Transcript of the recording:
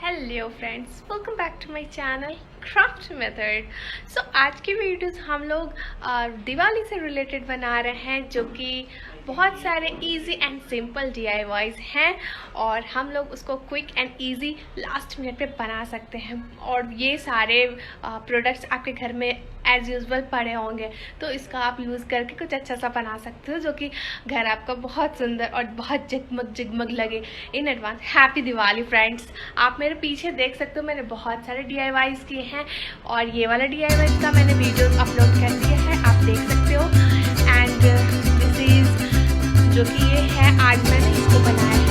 Hello friends, welcome back to my channel craft method. So आज की videos हम लोग दिवाली से रिलेटेड बना रहे हैं, जो कि बहुत सारे इजी एंड सिंपल DIYs हैं और हम लोग उसको quick and easy last minute पे बना सकते हैं। और ये सारे प्रोडक्ट्स आपके घर में एज यूजुअल पड़े होंगे, तो इसका आप यूज़ करके कुछ अच्छा सा बना सकते हो, जो कि घर आपका बहुत सुंदर और बहुत जगमग जगमग लगे। In advance happy Diwali friends. आप मेरे पीछे देख सकते हो, मैंने बहुत सारे DIYs किए हैं और ये वाला DIY का मैंने वीडियोस अपलोड कर दिया है, आप देख सकते हो। एंड दिस इज़ जो कि ये है, आज मैंने इसको बनाया है